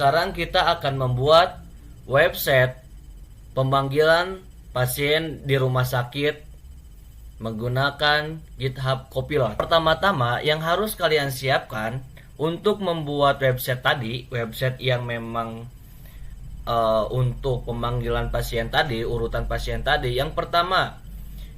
sekarang kita akan membuat website pemanggilan pasien di rumah sakit menggunakan GitHub Copilot. Pertama-tama yang harus kalian siapkan untuk membuat website tadi, website yang memang untuk pemanggilan pasien tadi, urutan pasien tadi. Yang pertama,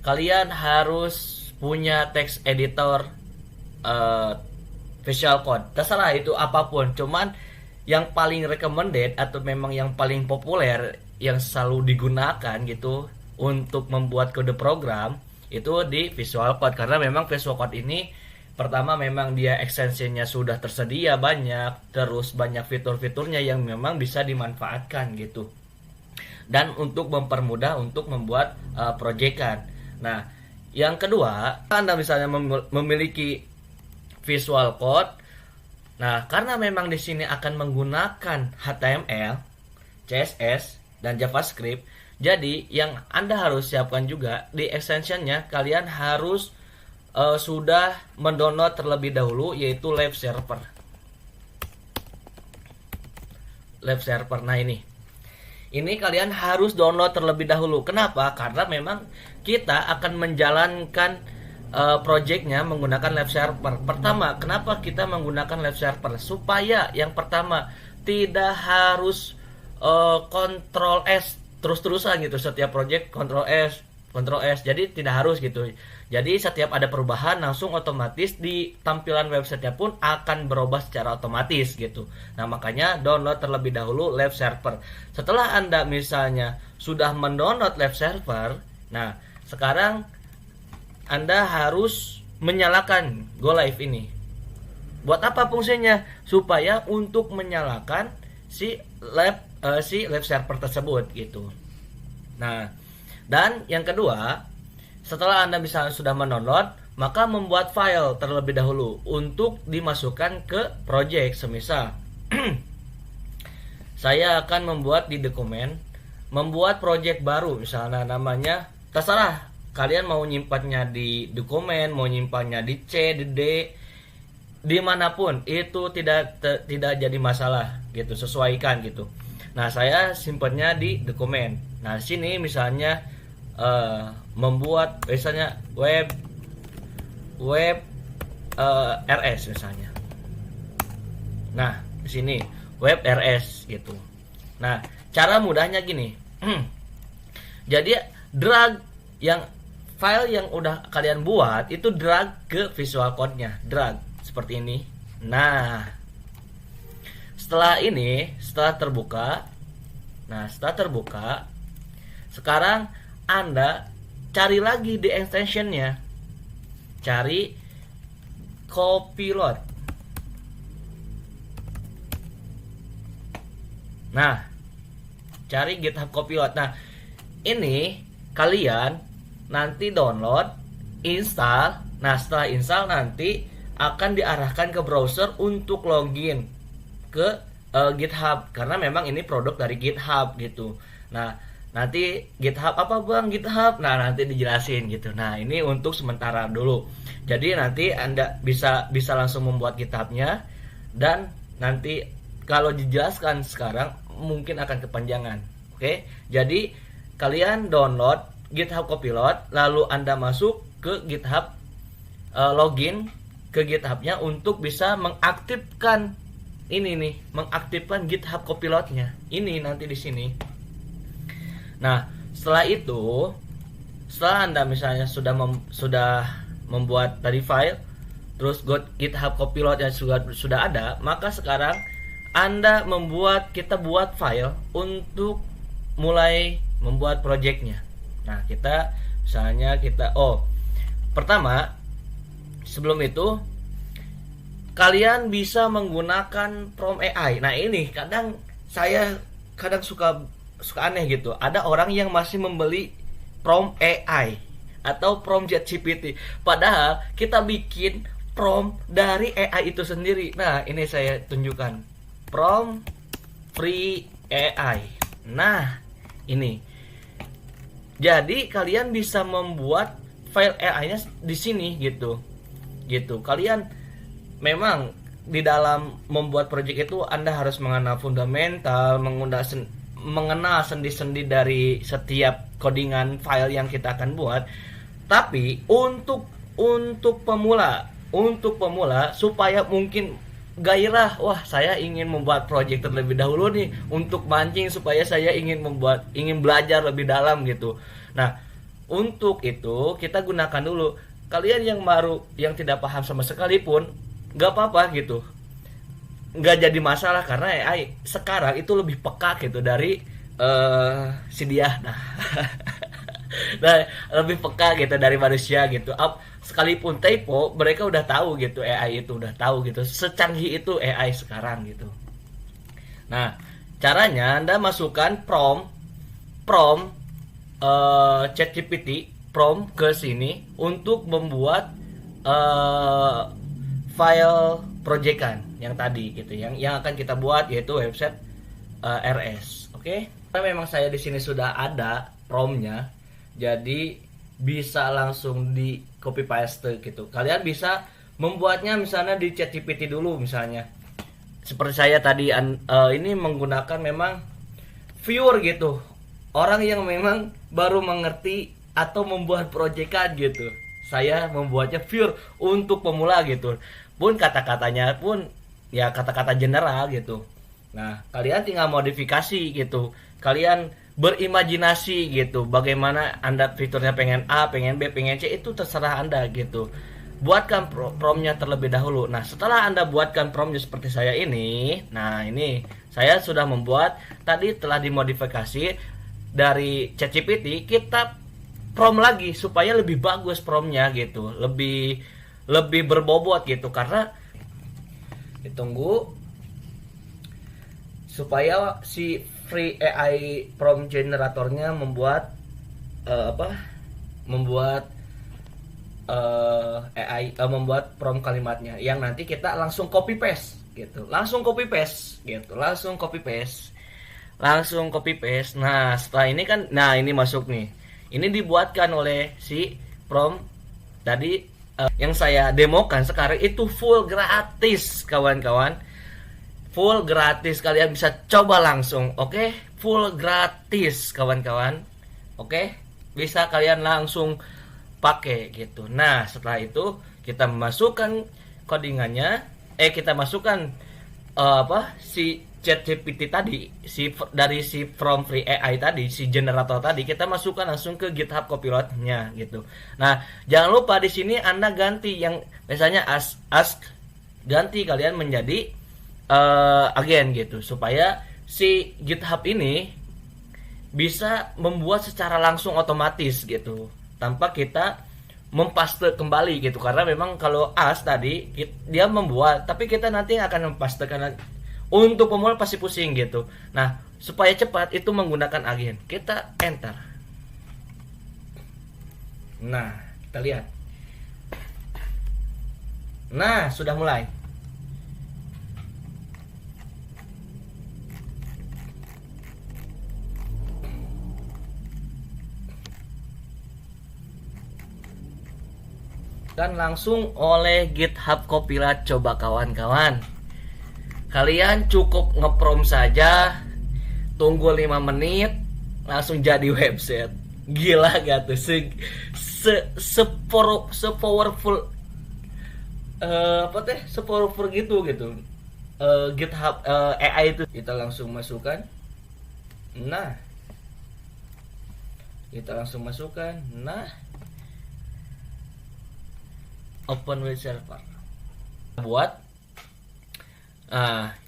kalian harus punya text editor, Visual Code, terserah itu apapun. Cuman yang paling recommended atau memang yang paling populer yang selalu digunakan gitu untuk membuat kode program itu di Visual Code, karena memang Visual Code ini pertama memang dia ekstensinya sudah tersedia banyak, terus banyak fitur-fiturnya yang memang bisa dimanfaatkan gitu, dan untuk mempermudah untuk membuat proyekan. Nah, yang kedua, Anda misalnya memiliki Visual Code. Nah, karena memang di sini akan menggunakan HTML, CSS, dan JavaScript, jadi yang Anda harus siapkan juga di extensionnya, kalian harus sudah mendownload terlebih dahulu, yaitu Live Server. Live Server. Nah, ini kalian harus download terlebih dahulu. Kenapa? Karena memang kita akan menjalankan projectnya menggunakan Live Server. Pertama, kenapa kita menggunakan Live Server? Supaya yang pertama tidak harus Ctrl S terus-terusan gitu, setiap project Ctrl S. Jadi tidak harus gitu. Jadi setiap ada perubahan langsung otomatis di tampilan websitenya pun akan berubah secara otomatis gitu. Nah, makanya download terlebih dahulu Live Server. Setelah Anda misalnya sudah mendownload Live Server, nah sekarang Anda harus menyalakan Go Live ini. Buat apa fungsinya? Supaya untuk menyalakan si Live Server tersebut gitu. Nah, dan yang kedua, setelah Anda misalnya sudah mendownload, maka membuat file terlebih dahulu untuk dimasukkan ke project. Semisal saya akan membuat di dokumen, membuat project baru, misalnya namanya, terserah kalian mau nyimpannya di dokumen, mau nyimpannya di C, di D, dimanapun itu tidak jadi masalah gitu, sesuaikan gitu. Nah, saya simpannya di dokumen. Nah, sini misalnya membuat misalnya web RS misalnya. Nah, di sini web RS gitu. Nah, cara mudahnya gini. Jadi drag yang file yang udah kalian buat itu drag ke Visual Code-nya, drag seperti ini. Nah, setelah terbuka, sekarang Anda cari lagi di extensionnya, cari Copilot. Nah, cari GitHub Copilot. Nah, ini kalian nanti download, install. Nah, setelah install nanti akan diarahkan ke browser untuk login ke GitHub, karena memang ini produk dari GitHub gitu. Nah, nanti GitHub apa bang GitHub? Nah, nanti dijelasin gitu. Nah, ini untuk sementara dulu. Jadi nanti Anda bisa langsung membuat GitHub-nya, dan nanti kalau dijelaskan sekarang mungkin akan kepanjangan. Oke, jadi kalian download GitHub Copilot, lalu Anda masuk ke GitHub, login ke GitHub-nya untuk bisa mengaktifkan mengaktifkan GitHub Copilot-nya. Ini nanti di sini. Nah, setelah Anda misalnya sudah membuat tadi file, terus GitHub Copilot-nya sudah ada, maka sekarang Anda kita buat file untuk mulai membuat projectnya. Nah, pertama, sebelum itu kalian bisa menggunakan prompt AI. Nah, ini saya suka aneh gitu. Ada orang yang masih membeli prompt AI atau prompt ChatGPT, padahal kita bikin prompt dari AI itu sendiri. Nah, ini saya tunjukkan prompt free AI. Nah, ini. Jadi kalian bisa membuat file AI-nya di sini gitu. Kalian memang di dalam membuat project itu Anda harus mengenal fundamental, mengenal sendi-sendi dari setiap codingan file yang kita akan buat. Tapi untuk pemula supaya mungkin gairah, wah saya ingin membuat project terlebih dahulu nih untuk mancing supaya saya ingin belajar lebih dalam gitu. Nah, untuk itu kita gunakan dulu. Kalian yang baru yang tidak paham sama sekali pun nggak apa-apa gitu, nggak jadi masalah karena AI sekarang itu lebih peka gitu dari si dia. Nah, nah lebih peka gitu dari manusia gitu. Sekalipun typo mereka udah tahu gitu, AI itu udah tahu gitu, secanggih itu AI sekarang gitu. Nah, caranya Anda masukkan prompt ChatGPT prompt ke sini untuk membuat file proyekan yang tadi gitu, yang akan kita buat yaitu website RS. Oke. Karena memang saya di sini sudah ada promptnya, jadi bisa langsung di copy paste gitu. Kalian bisa membuatnya misalnya di ChatGPT dulu misalnya. Seperti saya tadi ini menggunakan memang viewer gitu. Orang yang memang baru mengerti atau membuat proyekan gitu. Saya membuatnya pure untuk pemula gitu. Pun kata-katanya pun ya kata-kata general gitu. Nah, kalian tinggal modifikasi gitu. Kalian berimajinasi gitu. Bagaimana Anda fiturnya pengen A, pengen B, pengen C, itu terserah Anda gitu. Buatkan promptnya terlebih dahulu. Nah, setelah Anda buatkan promptnya seperti saya ini, nah ini saya sudah membuat tadi telah dimodifikasi dari ChatGPT, kita prompt lagi supaya lebih bagus promptnya gitu, lebih berbobot gitu. Karena ditunggu supaya si free AI prompt generatornya membuat membuat prompt kalimatnya yang nanti kita langsung copy paste gitu, langsung copy paste. Nah, setelah ini kan, nah ini masuk nih. Ini dibuatkan oleh si prompt tadi yang saya demokan sekarang itu full gratis, kawan-kawan. Full gratis, kalian bisa coba langsung, oke? Full gratis, kawan-kawan. Oke? Bisa kalian langsung pakai gitu. Nah, setelah itu kita masukkan codingannya, kita masukkan si ChatGPT tadi, dari si from free AI tadi, si generator tadi, kita masukkan langsung ke GitHub Copilot-nya gitu. Nah, jangan lupa di sini Anda ganti yang biasanya ask ganti kalian menjadi agen gitu, supaya si GitHub ini bisa membuat secara langsung otomatis gitu, tanpa kita mempaste kembali gitu. Karena memang kalau ask tadi dia membuat, tapi kita nanti akan mempastekan. Untuk pemula pasti pusing gitu. Nah, supaya cepat itu menggunakan agen. Kita enter. Nah, kita lihat. Nah, sudah mulai. Dan langsung oleh GitHub Copilot. Coba kawan-kawan, kalian cukup ngeprompt saja, tunggu 5 menit langsung jadi website. Gila gak tuh? Se-powerful se-powerful gitu GitHub AI itu. Kita langsung masukkan. Nah, open with server. Buat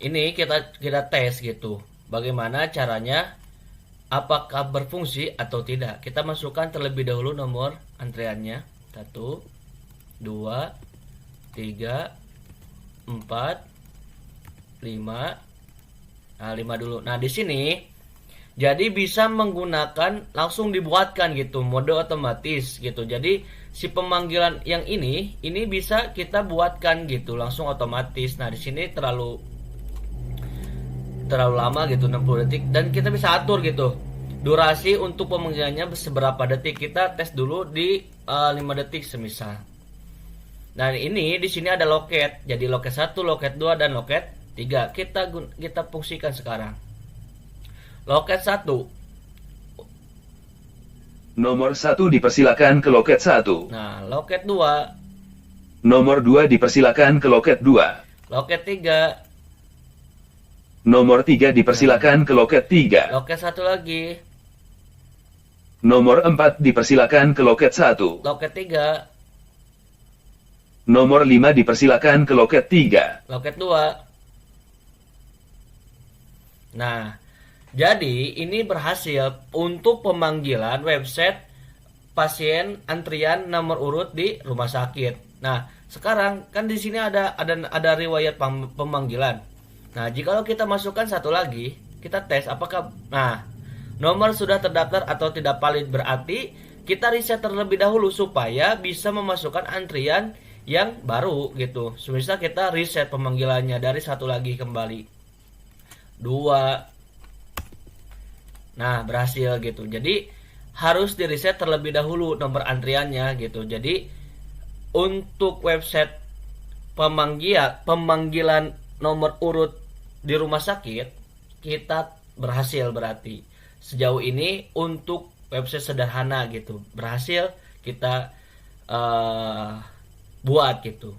ini kita tes gitu. Bagaimana caranya, apakah berfungsi atau tidak. Kita masukkan terlebih dahulu nomor antriannya. 1, 2, 3, 4, 5. Nah, 5 dulu. Nah, di sini jadi bisa menggunakan langsung dibuatkan gitu, mode otomatis gitu. Jadi si pemanggilan yang ini bisa kita buatkan gitu langsung otomatis. Nah, di sini terlalu lama gitu, 60 detik, dan kita bisa atur gitu durasi untuk pemanggilannya seberapa detik. Kita tes dulu di 5 detik semisal. Nah, ini di sini ada loket. Jadi loket 1, loket 2 dan loket 3. Kita fungsikan sekarang. Loket 1. Nomor 1 dipersilakan ke loket 1. Nah, loket 2, Nomor 2 dipersilakan ke loket 2. loket 3, Nomor 3 dipersilakan ke loket 3. loket 1 lagi, Nomor 4 dipersilakan ke loket 1. loket 3, Nomor 5 dipersilakan ke loket 3. loket 2. Nah, jadi ini berhasil untuk pemanggilan website pasien antrian nomor urut di rumah sakit. Nah, sekarang kan di sini ada riwayat pemanggilan. Nah, jikalau kita masukkan satu lagi, kita tes apakah nomor sudah terdaftar atau tidak valid, berarti kita riset terlebih dahulu supaya bisa memasukkan antrian yang baru gitu. Semisal kita riset pemanggilannya dari satu lagi kembali 2. Nah, berhasil gitu. Jadi harus di reset terlebih dahulu nomor antriannya gitu. Jadi untuk website pemanggilan nomor urut di rumah sakit, kita berhasil berarti. Sejauh ini untuk website sederhana gitu, berhasil kita buat gitu.